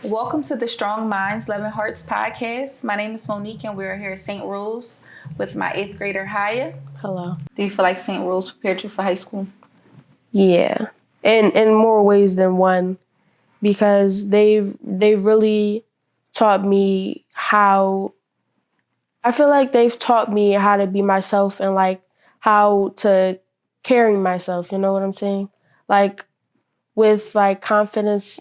Welcome to the Strong Minds, Loving Hearts podcast. My name is Monique, and we're here at St. Rose with my 8th grader, Hayah. Hello. Do you feel like St. Rose prepared you for high school? Yeah, and in more ways than one, because they've really taught me how. I feel like they've taught me how to be myself and like how to carry myself. You know what I'm saying? Like with like confidence,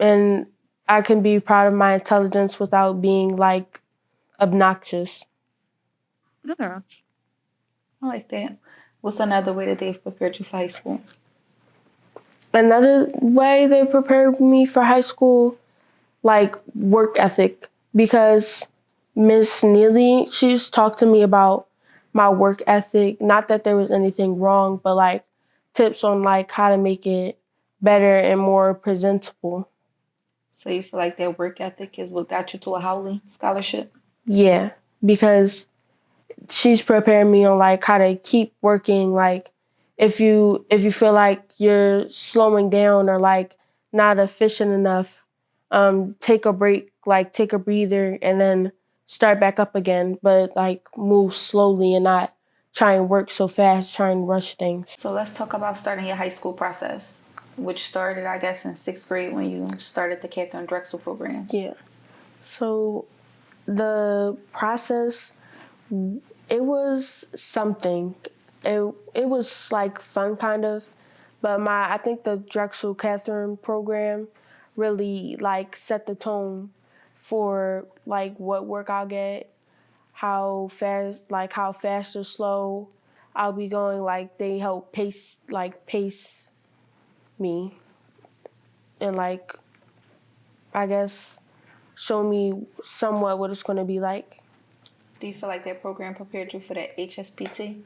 and I can be proud of my intelligence without being like obnoxious. Yeah. I like that. What's another way that they've prepared you for high school? Another way they prepared me for high school, like work ethic, because Miss Neely, she's talked to me about my work ethic. Not that there was anything wrong, but like tips on like how to make it better and more presentable. So you feel like that work ethic is what got you to a Howley Scholarship? Yeah, because she's preparing me on like how to keep working. Like if you feel like you're slowing down or like not efficient enough, take a break, like take a breather, and then start back up again. But like move slowly and not try and work so fast, try and rush things. So let's talk about starting your high school process, which started, I guess, in 6th grade when you started the Catherine Drexel program. Yeah. So the process, it was something. It was like fun kind of, but I think the Drexel Catherine program really like set the tone for like what work I'll get, how fast or slow I'll be going. Like they help pace me and like I guess show me somewhat what it's gonna be like. Do you feel like that program prepared you for that HSPT?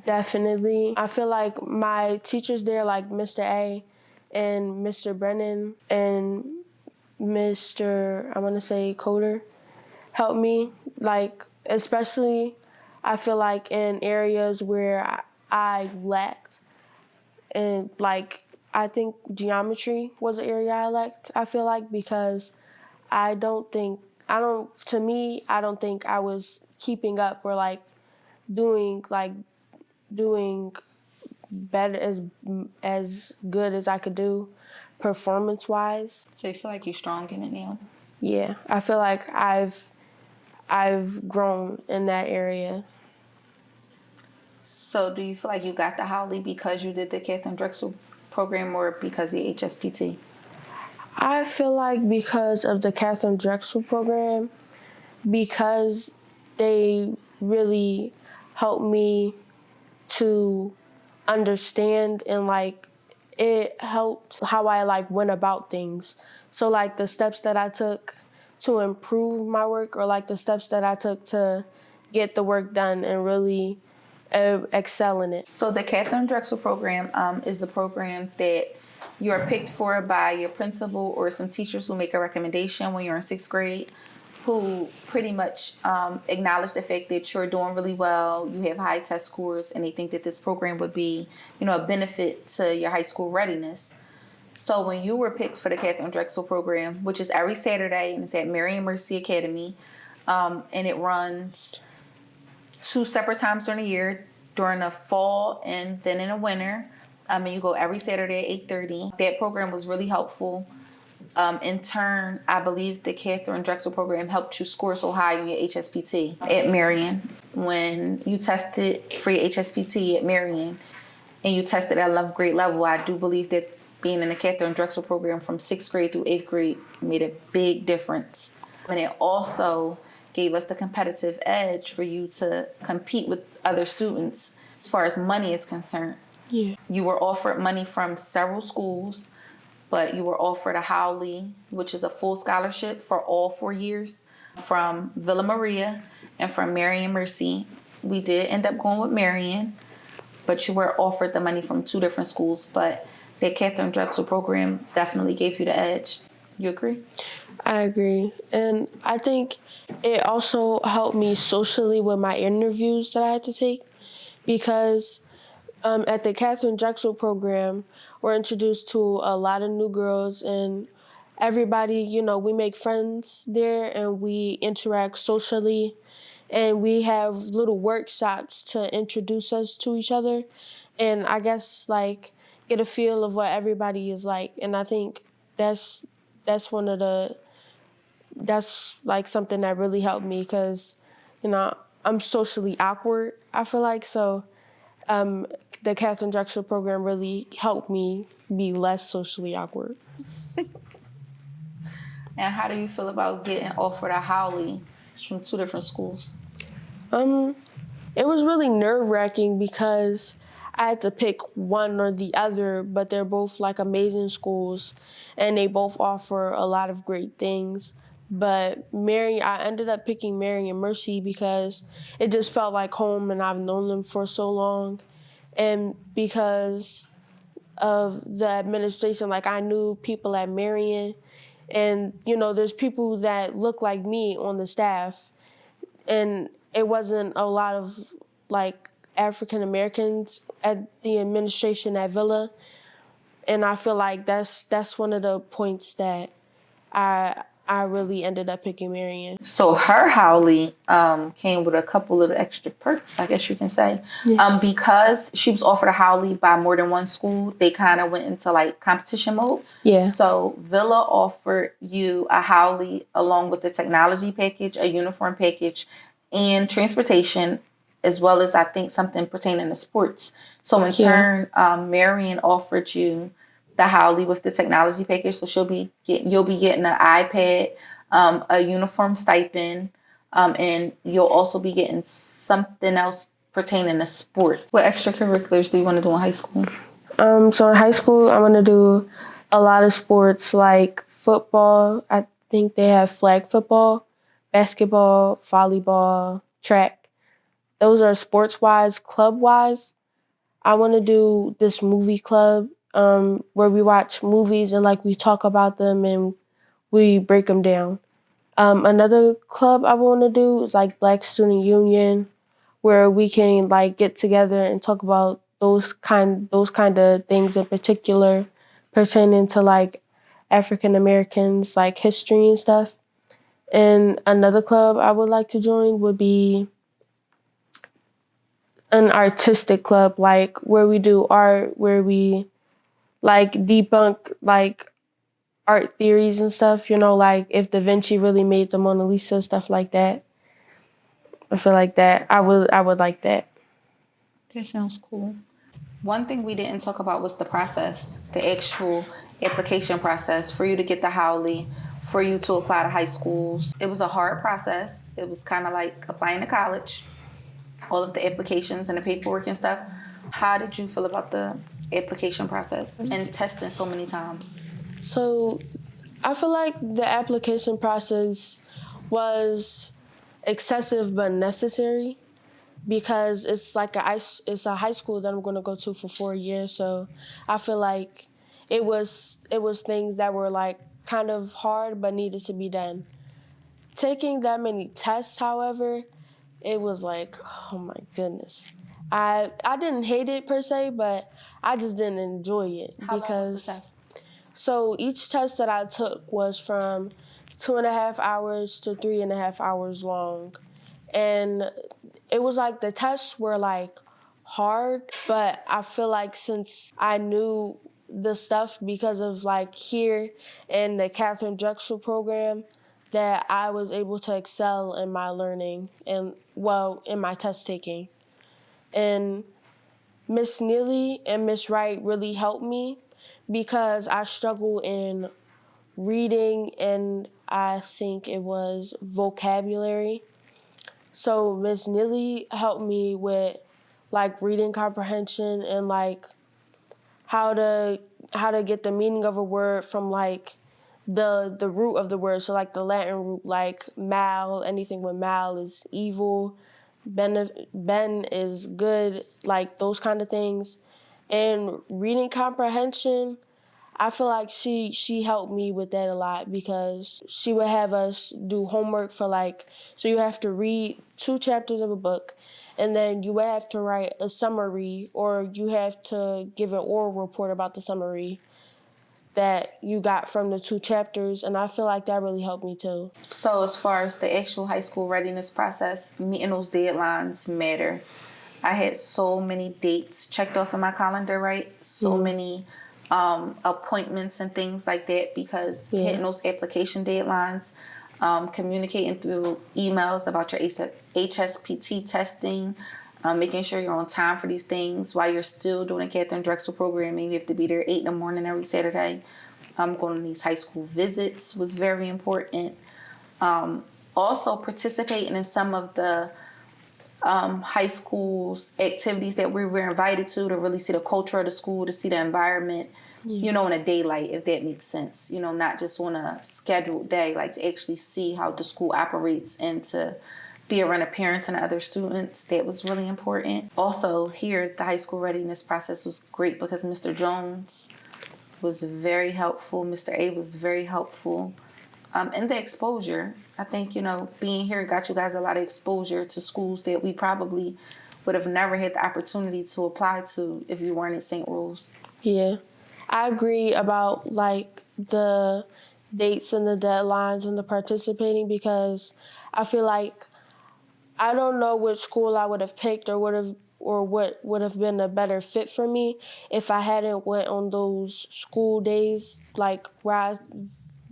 Definitely. I feel like my teachers there, like Mr. A and Mr. Brennan and Mr. I want to say Coder, helped me. Like, especially, I feel like in areas where I lacked. And, like, I think geometry was an area I lacked, I feel like, because I don't think I don't think I was keeping up or, like, doing better as good as I could do performance wise. So you feel like you're strong in it now? Yeah, I feel like I've grown in that area. So do you feel like you got the Howley because you did the Catherine Drexel program or because of the HSPT? I feel like because of the Catherine Drexel program, because they really helped me to understand and like it helped how I like went about things. So like the steps that I took to improve my work or like the steps that I took to get the work done and really excel in it. So the Catherine Drexel program is the program that you're picked for by your principal or some teachers who make a recommendation when you're in 6th grade, who pretty much acknowledge the fact that you're doing really well, you have high test scores, and they think that this program would be, a benefit to your high school readiness. So when you were picked for the Catherine Drexel program, which is every Saturday, and it's at Merion Mercy Academy, and it runs 2 separate times during the year, during the fall and then in the winter. And you go every Saturday at 8:30. That program was really helpful. In turn, I believe the Catherine Drexel program helped you score so high in your HSPT at Merion. When you tested for your HSPT at Merion and you tested at 11th grade level, I do believe that being in the Catherine Drexel program from 6th grade through 8th grade made a big difference. And it also gave us the competitive edge for you to compete with other students as far as money is concerned. Yeah. You were offered money from several schools, but you were offered a Howley, which is a full scholarship for all 4 years, from Villa Maria and from Merion Mercy. We did end up going with Merion, but you were offered the money from 2 different schools. But the Catherine Drexel program definitely gave you the edge. You agree? I agree. And I think it also helped me socially with my interviews that I had to take because At the Catherine Drexel program, we're introduced to a lot of new girls, and everybody, we make friends there and we interact socially, and we have little workshops to introduce us to each other, and I guess like get a feel of what everybody is like. And I think that's that's one of the that's like something that really helped me because, you know, I'm socially awkward, I feel like. So the Catherine Drexel program really helped me be less socially awkward. And how do you feel about getting offered a Howley from 2 different schools? It was really nerve-wracking because I had to pick one or the other, but they're both like amazing schools and they both offer a lot of great things. But I ended up picking Merion Mercy because it just felt like home and I've known them for so long. And because of the administration, like I knew people at Merion, and there's people that look like me on the staff, and it wasn't a lot of like African Americans at the administration at Villa, and I feel like that's one of the points that I really ended up picking Merion. So her Howley came with a couple of extra perks, I guess you can say. Yeah. Because she was offered a Howley by more than one school, they kind of went into like competition mode. Yeah. So Villa offered you a Howley along with the technology package, a uniform package, and transportation, as well as I think something pertaining to sports. So in turn, Merion offered you the Howley with the technology package. So you'll be getting an iPad, a uniform stipend, and you'll also be getting something else pertaining to sports. What extracurriculars do you want to do in high school? So in high school, I want to do a lot of sports like football. I think they have flag football, basketball, volleyball, track. Those are sports-wise. Club-wise, I want to do this movie club where we watch movies and like we talk about them and we break them down. Another club I want to do is like Black Student Union, where we can like get together and talk about those kind of things in particular pertaining to like African Americans, like history and stuff. And another club I would like to join would be an artistic club, like where we do art, where we like debunk like art theories and stuff, like if Da Vinci really made the Mona Lisa, stuff like that. I feel like that I would like that. That sounds cool. One thing we didn't talk about was the process, the actual application process for you to get the Howley, for you to apply to high schools. It was a hard process. It was kind of like applying to college, all of the applications and the paperwork and stuff. How did you feel about the application process and testing so many times? So I feel like the application process was excessive but necessary because it's like it's a high school that I'm going to go to for 4 years. So I feel like it was things that were like kind of hard but needed to be done. Taking that many tests, however, it was like, oh my goodness. I didn't hate it per se, but I just didn't enjoy it. How long was the test? So each test that I took was from 2.5 hours to 3.5 hours long. And it was like the tests were like hard, but I feel like since I knew the stuff because of like here in the Catherine Drexel program, that I was able to excel in my learning and in my test taking. And Miss Neely and Miss Wright really helped me because I struggle in reading and I think it was vocabulary. So Miss Neely helped me with like reading comprehension and like how to get the meaning of a word from like the root of the word. So like the Latin root, like mal, anything with mal is evil, ben is good, like those kind of things. And reading comprehension, I feel like she helped me with that a lot because she would have us do homework for so you have to read 2 chapters of a book, and then you would have to write a summary, or you have to give an oral report about the summary that you got from the 2 chapters, and I feel like that really helped me too. So as far as the actual high school readiness process, meeting those deadlines matter. I had so many dates checked off in my calendar, right? So many appointments and things like that, because hitting those application deadlines, communicating through emails about your HSPT testing, making sure you're on time for these things while you're still doing a Catherine Drexel programming. You have to be there 8 in the morning every Saturday. Going on these high school visits was very important. Also participating in some of the high school's activities that we were invited to really see the culture of the school, to see the environment, in a daylight, if that makes sense. Not just on a scheduled day, like to actually see how the school operates and to be around the parents and other students. That was really important. Also, here, the high school readiness process was great because Mr. Jones was very helpful. Mr. A was very helpful. And the exposure. I think, being here got you guys a lot of exposure to schools that we probably would have never had the opportunity to apply to if you weren't at St. Rose. Yeah. I agree about the dates and the deadlines and the participating, because I feel like I don't know which school I would have picked or what would have been a better fit for me if I hadn't went on those school days,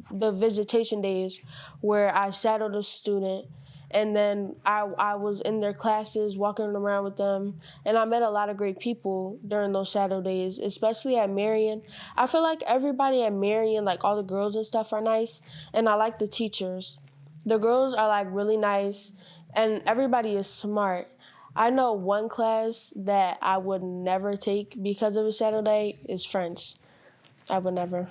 the visitation days where I shadowed a student, and then I was in their classes walking around with them, and I met a lot of great people during those shadow days, especially at Merion. I feel like everybody at Merion, all the girls and stuff, are nice, and I like the teachers. The girls are really nice, and everybody is smart. I know one class that I would never take because of a shadow day is French. I would never.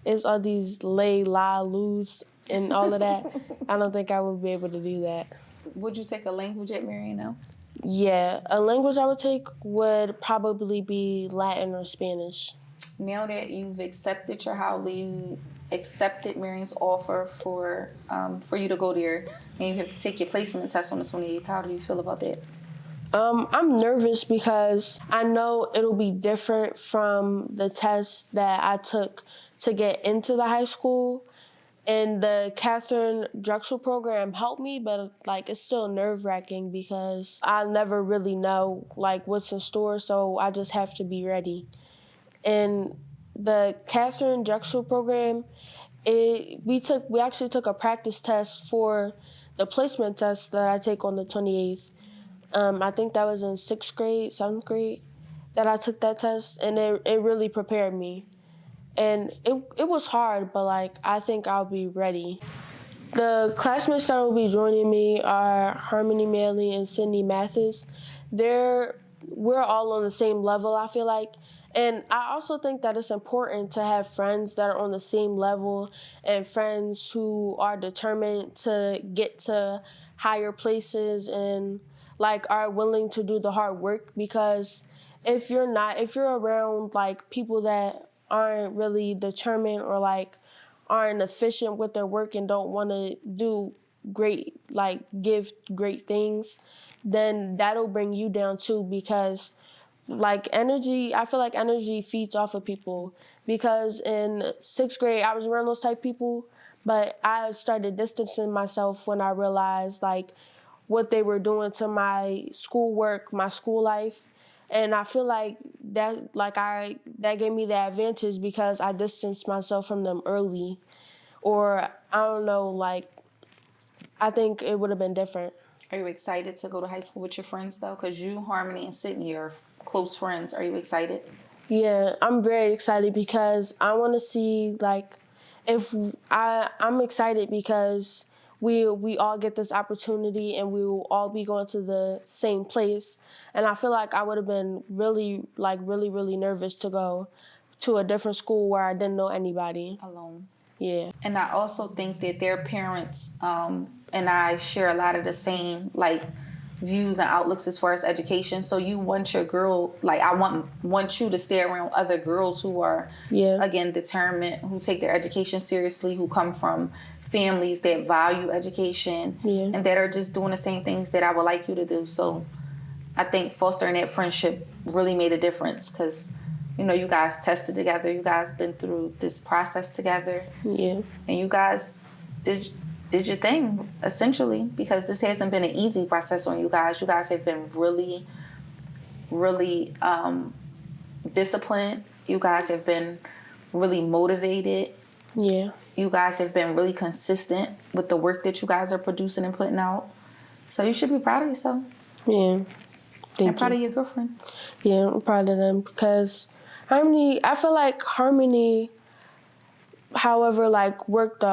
It's all these lay, la, lose, and all of that. I don't think I would be able to do that. Would you take a language at Merion now? Yeah, a language I would take would probably be Latin or Spanish. Now that you've accepted your Howley, you accepted Marion's offer for you to go there, and you have to take your placement test on the 28th. How do you feel about that? I'm nervous because I know it'll be different from the test that I took to get into the high school. And the Catherine Drexel program helped me, but it's still nerve-wracking because I never really know what's in store, so I just have to be ready. And the Catherine Drexel program, we actually took a practice test for the placement test that I take on the 28th. I think that was in 6th grade, 7th grade that I took that test, and it really prepared me. And it was hard, but I think I'll be ready. The classmates that will be joining me are Harmony Manley and Sydney Mathis. We're all on the same level, I feel like. And I also think that it's important to have friends that are on the same level and friends who are determined to get to higher places and are willing to do the hard work, because if you're around people that aren't really determined or aren't efficient with their work and don't want to do great, give great things, then that'll bring you down too, because energy, I feel like energy feeds off of people, because in 6th grade I was around those type of people, but I started distancing myself when I realized what they were doing to my schoolwork, my school life. And I feel like that that gave me the advantage because I distanced myself from them early. Or I don't know, I think it would have been different. Are you excited to go to high school with your friends though? Because you, Harmony, and Sydney are close friends. Are you excited? Yeah, I'm very excited because I want to see I'm excited because we all get this opportunity and we will all be going to the same place. And I feel like I would have been really nervous to go to a different school where I didn't know anybody. Alone. Yeah. And I also think that their parents and I share a lot of the same views and outlooks as far as education. So you want your girl, like I want you to stay around other girls who are, again, determined, who take their education seriously, who come from families that value education, and that are just doing the same things that I would like you to do. So I think fostering that friendship really made a difference because, you know, you guys tested together. You guys been through this process together. Yeah. And you guys did your thing, essentially, because this hasn't been an easy process on you guys. You guys have been really, really disciplined. You guys have been really motivated. Yeah. You guys have been really consistent with the work that you guys are producing and putting out. So you should be proud of yourself. Yeah. I'm proud of your girlfriends. Yeah, I'm proud of them because Harmony, I feel like Harmony, however, like worked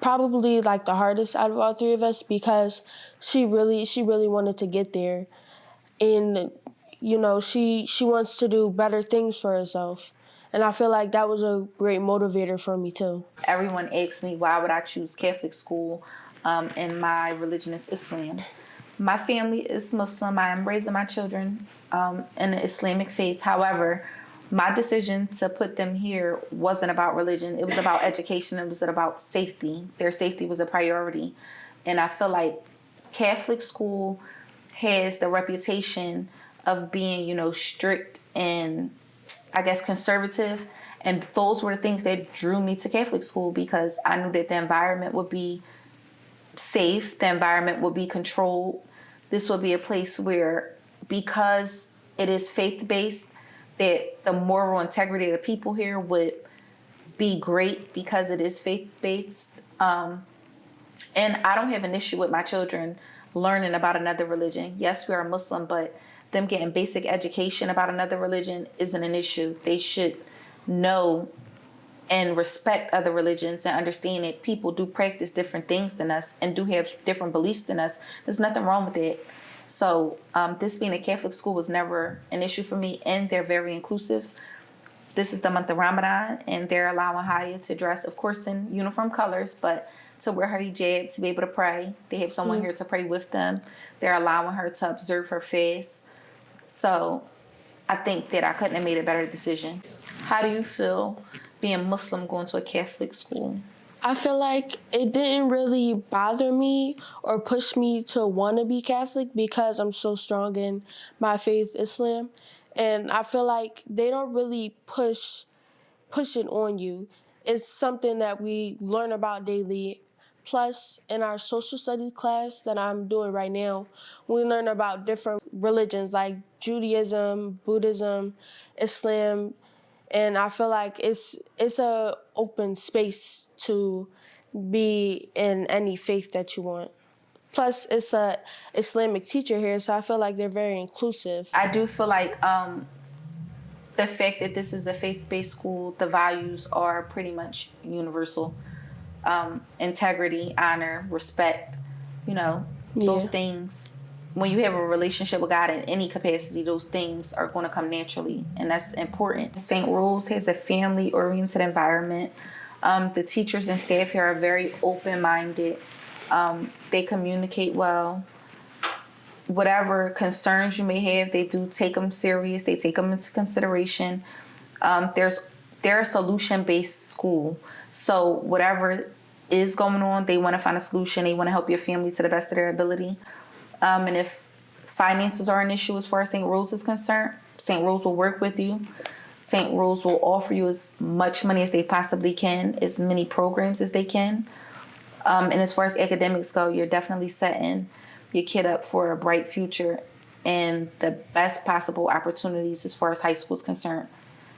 probably like the hardest out of all three of us because she really wanted to get there. And, you know, she wants to do better things for herself. And I feel like that was a great motivator for me too. Everyone asks me why would I choose Catholic school and my religion is Islam. My family is Muslim. I am raising my children in the Islamic faith. However, my decision to put them here wasn't about religion. It was about education. It was about safety. Their safety was a priority. And I feel like Catholic school has the reputation of being, you know, strict and, I guess, conservative. And those were the things that drew me to Catholic school because I knew that the environment would be safe. The environment would be controlled. This would be a place where, because it is faith-based, that the moral integrity of the people here would be great because it is faith-based. And I don't have an issue with my children learning about another religion. Yes, we are Muslim, but them getting basic education about another religion isn't an issue. They should know and respect other religions and understand that people do practice different things than us and do have different beliefs than us. There's nothing wrong with it. So this being a Catholic school was never an issue for me, and they're very inclusive. This is the month of Ramadan, and they're allowing Hayah to dress, of course, in uniform colors, but to wear her hijab to be able to pray. They have someone here to pray with them. They're allowing her to observe her fast. So I think that I couldn't have made a better decision. How do you feel being Muslim going to a Catholic school? I feel like it didn't really bother me or push me to want to be Catholic because I'm so strong in my faith, Islam. And I feel like they don't really push it on you. It's something that we learn about daily. Plus, in our social studies class that I'm doing right now, we learn about different religions like Judaism, Buddhism, Islam, and I feel like it's a open space to be in any faith that you want. Plus, it's a Islamic teacher here, so I feel like they're very inclusive. I do feel like the fact that this is a faith-based school, the values are pretty much universal. Integrity, honor, respect, you know, those things. When you have a relationship with God in any capacity, those things are going to come naturally, and that's important. St. Rose has a family-oriented environment. The teachers and staff here are very open-minded. They communicate well. Whatever concerns you may have, they do take them serious. They take them into consideration. They're a solution-based school. So whatever is going on, they want to find a solution. They want to help your family to the best of their ability. And if finances are an issue as far as St. Rose is concerned, St. Rose will work with you. St. Rose will offer you as much money as they possibly can, as many programs as they can. And as far as academics go, you're definitely setting your kid up for a bright future and the best possible opportunities as far as high school is concerned.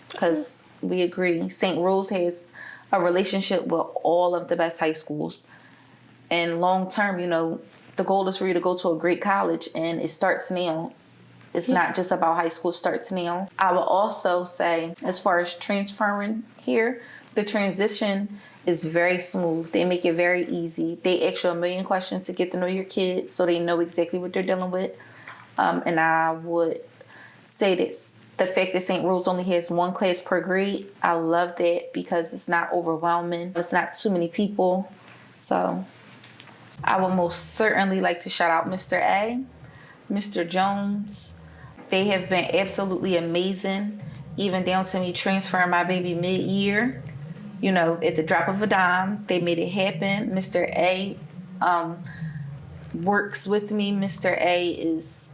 Because we agree, St. Rose has a relationship with all of the best high schools. And long term, you know, the goal is for you to go to a great college, and it starts now. It's not just about high school, it starts now. I will also say, as far as transferring here, the transition is very smooth. They make it very easy. They ask you a million questions to get to know your kid so they know exactly what they're dealing with. And I would say this. The fact that St. Rose only has one class per grade, I love that because it's not overwhelming. It's not too many people. So I would most certainly like to shout out Mr. A, Mr. Jones. They have been absolutely amazing, even down to me transferring my baby mid-year. You know, at the drop of a dime, they made it happen. Mr. A works with me. Mr. A is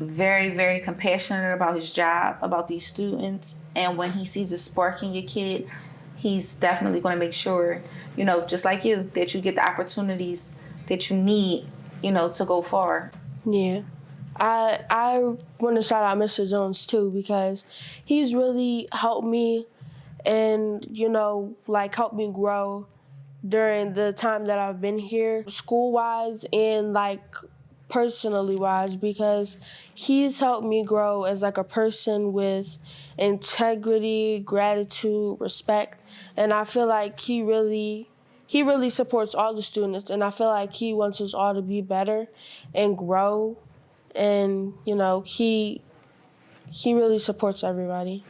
very, very compassionate about his job, about these students. And when he sees a spark in your kid, he's definitely going to make sure, you know, just like you, that you get the opportunities that you need, you know, to go far. Yeah. I want to shout out Mr. Jones too, because he's really helped me and, you know, like helped me grow during the time that I've been here, school-wise and like personally wise, because he's helped me grow as like a person with integrity, gratitude, respect, and I feel like he really supports all the students, and I feel like he wants us all to be better and grow, and you know, he really supports everybody.